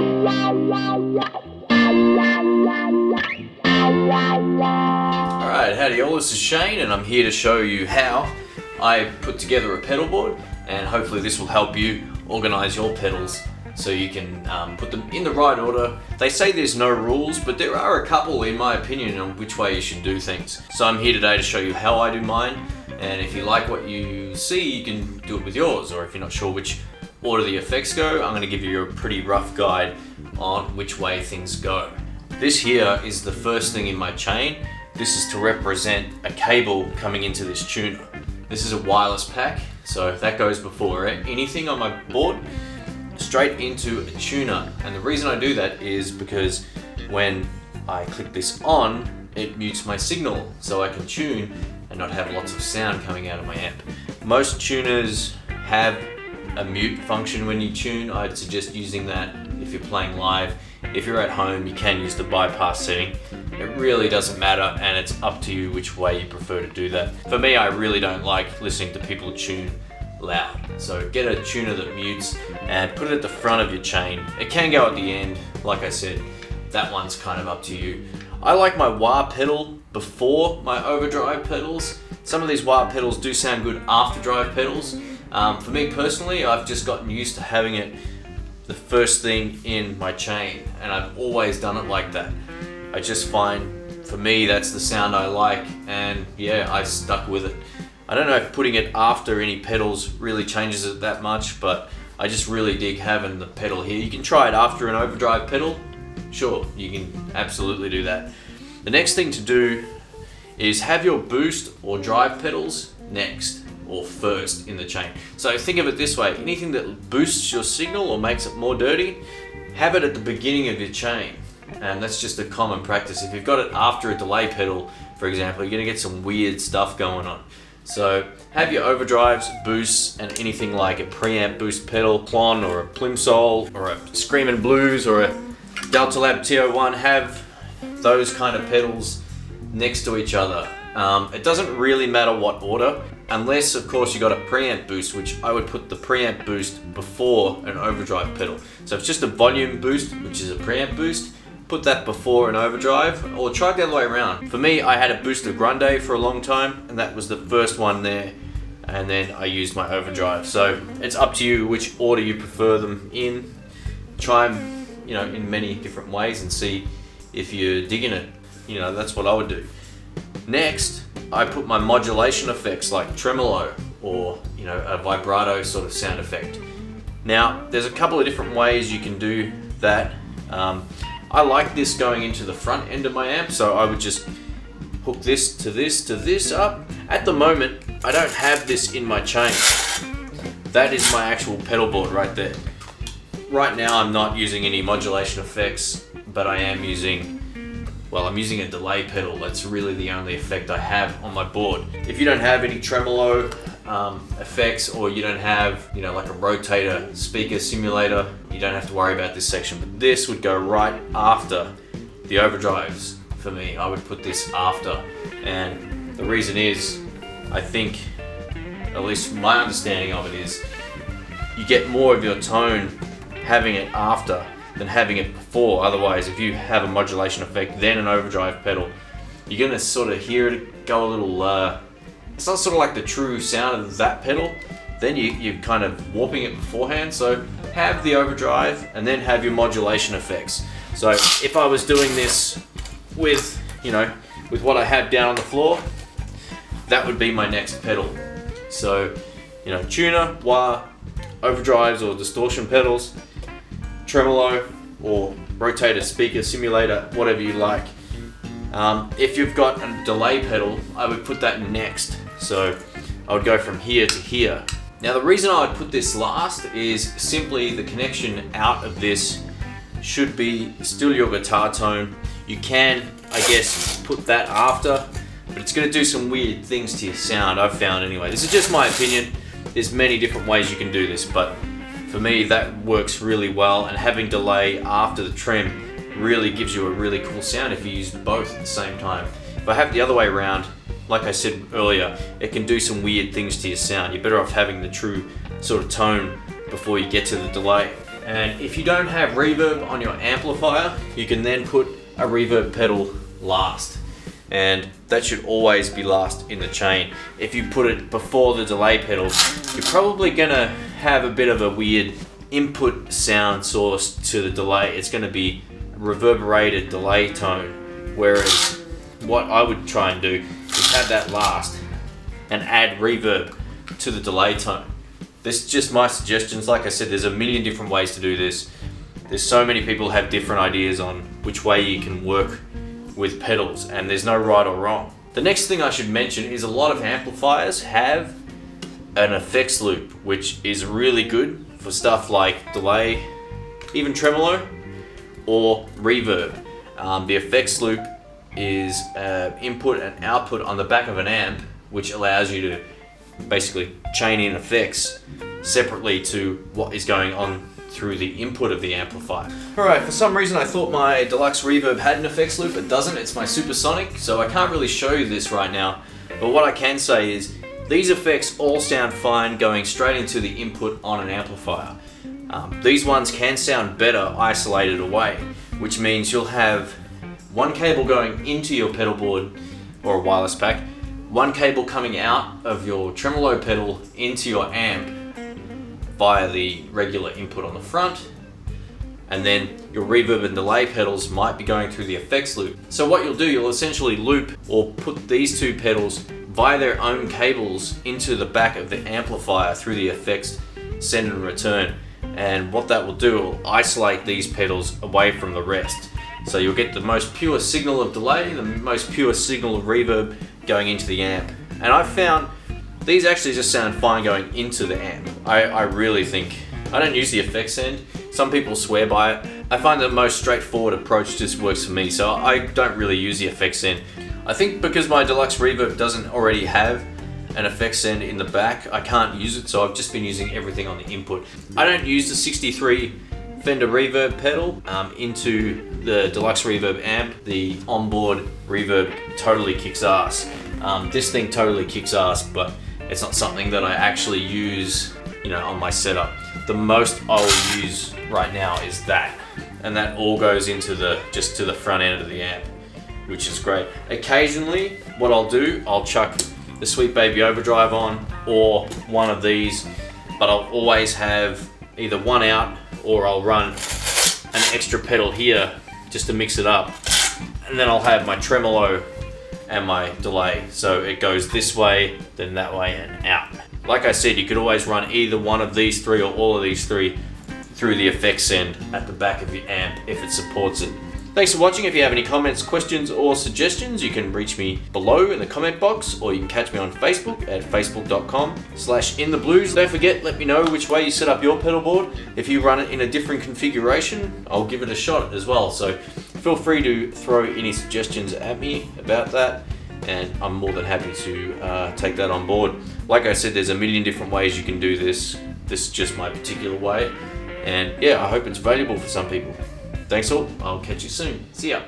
Alright, howdy all, this is Shane and I'm here to show you how I put together a pedal board, and hopefully this will help you organize your pedals so you can put them in the right order. They say there's no rules, but there are a couple in my opinion on which way you should do things. So I'm here today to show you how I do mine, and if you like what you see you can do it with yours, or if you're not sure which order the effects go, I'm going to give you a pretty rough guide on which way things go. This here is the first thing in my chain. This is to represent a cable coming into this tuner. This is a wireless pack, so that goes before anything on my board, straight into a tuner. And the reason I do that is because when I click this on, it mutes my signal so I can tune and not have lots of sound coming out of my amp. Most tuners have a mute function when you tune. I'd suggest using that if you're playing live. If you're at home, you can use the bypass setting. It really doesn't matter, and it's up to you which way you prefer to do that. For me, I really don't like listening to people tune loud. So get a tuner that mutes and put it at the front of your chain. It can go at the end, like I said, that one's kind of up to you. I like my wah pedal before my overdrive pedals. Some of these wah pedals do sound good after drive pedals. For me personally, I've just gotten used to having it the first thing in my chain, and I've always done it like that. I just find, for me, that's the sound I like, and yeah, I stuck with it. I don't know if putting it after any pedals really changes it that much, but I just really dig having the pedal here. You can try it after an overdrive pedal. Sure, you can absolutely do that. The next thing to do is have your boost or drive pedals next or first in the chain. So think of it this way: anything that boosts your signal or makes it more dirty, have it at the beginning of your chain. And that's just a common practice. If you've got it after a delay pedal, for example, you're going to get some weird stuff going on. So have your overdrives, boosts, and anything like a preamp boost pedal, Klon or a Plimsoll or a Screamin' Blues or a Delta Lab TO1, have those kind of pedals next to each other. It doesn't really matter what order, unless of course you got a preamp boost, which I would put the preamp boost before an overdrive pedal. So if it's just a volume boost, which is a preamp boost, put that before an overdrive, or try it the other way around. For me, I had a booster grande for a long time, and that was the first one there, and then I used my overdrive. So it's up to you which order you prefer them in. Try them, in many different ways and see if you're digging it. That's what I would do. Next, I put my modulation effects like tremolo or a vibrato sort of sound effect. Now, there's a couple of different ways you can do that. I like this going into the front end of my amp, so I would just hook this to this up. At the moment, I don't have this in my chain. That is my actual pedal board right there. Right now, I'm not using any modulation effects, but I am using, I'm using a delay pedal. That's really the only effect I have on my board. If you don't have any tremolo effects, or you don't have, like a rotator speaker simulator, you don't have to worry about this section. But this would go right after the overdrives for me. I would put this after, and the reason is, I think, at least my understanding of it is, you get more of your tone having it after than having it before. Otherwise, if you have a modulation effect then an overdrive pedal, you're gonna sort of hear it go a little, it's not sort of like the true sound of that pedal. Then you're kind of warping it beforehand. So have the overdrive and then have your modulation effects. So if I was doing this with, with what I have down on the floor, that would be my next pedal. So, tuner, wah, overdrives or distortion pedals, tremolo or rotator speaker simulator, whatever you like. If you've got a delay pedal, I would put that next. So I would go from here to here. Now the reason I would put this last is simply the connection out of this should be still your guitar tone. You can, I guess, put that after, but it's going to do some weird things to your sound, I've found anyway. This is just my opinion. There's many different ways you can do this, but for me that works really well, and having delay after the trem really gives you a really cool sound if you use both at the same time. If I have the other way around, like I said earlier, it can do some weird things to your sound. You're better off having the true sort of tone before you get to the delay. And if you don't have reverb on your amplifier, you can then put a reverb pedal last. And that should always be last in the chain. If you put it before the delay pedal, you're probably gonna have a bit of a weird input sound source to the delay. It's gonna be a reverberated delay tone, whereas what I would try and do is have that last and add reverb to the delay tone. This is just my suggestions. Like I said, there's a million different ways to do this. There's so many people have different ideas on which way you can work with pedals, and there's no right or wrong. The next thing I should mention is a lot of amplifiers have an effects loop, which is really good for stuff like delay, even tremolo, or reverb. The effects loop is input and output on the back of an amp, which allows you to basically chain in effects separately to what is going on through the input of the amplifier. Alright, for some reason I thought my deluxe reverb had an effects loop. It doesn't, it's my supersonic, so I can't really show you this right now. But what I can say is these effects all sound fine going straight into the input on an amplifier. These ones can sound better isolated away, which means you'll have one cable going into your pedal board or a wireless pack, one cable coming out of your tremolo pedal into your amp via the regular input on the front, and then your reverb and delay pedals might be going through the effects loop. So what you'll do, you'll essentially loop or put these two pedals via their own cables into the back of the amplifier through the effects send and return. And what that will do, it will isolate these pedals away from the rest. So you'll get the most pure signal of delay, the most pure signal of reverb going into the amp. And I've found these actually just sound fine going into the amp. I really think, I don't use the effects end. Some people swear by it. I find the most straightforward approach just works for me, so I don't really use the effects end. I think because my deluxe reverb doesn't already have an effects end in the back, I can't use it, so I've just been using everything on the input. I don't use the 63 Fender reverb pedal into the deluxe reverb amp. The onboard reverb totally kicks ass. This thing totally kicks ass, but it's not something that I actually use, on my setup. The most I'll use right now is that, and that all goes into just to the front end of the amp, which is great. Occasionally, what I'll do, I'll chuck the Sweet Baby Overdrive on, or one of these, but I'll always have either one out, or I'll run an extra pedal here just to mix it up, and then I'll have my tremolo and my delay, so it goes this way, then that way, and out. Like I said, you could always run either one of these three or all of these three through the effects end at the back of your amp if it supports it. Thanks for watching. If you have any comments, questions, or suggestions, you can reach me below in the comment box, or you can catch me on Facebook at facebook.com/intheblues. Don't forget, let me know which way you set up your pedal board. If you run it in a different configuration, I'll give it a shot as well. So feel free to throw any suggestions at me about that, and I'm more than happy to take that on board. Like I said, there's a million different ways you can do this. This is just my particular way, and yeah, I hope it's valuable for some people. Thanks all, I'll catch you soon. See ya.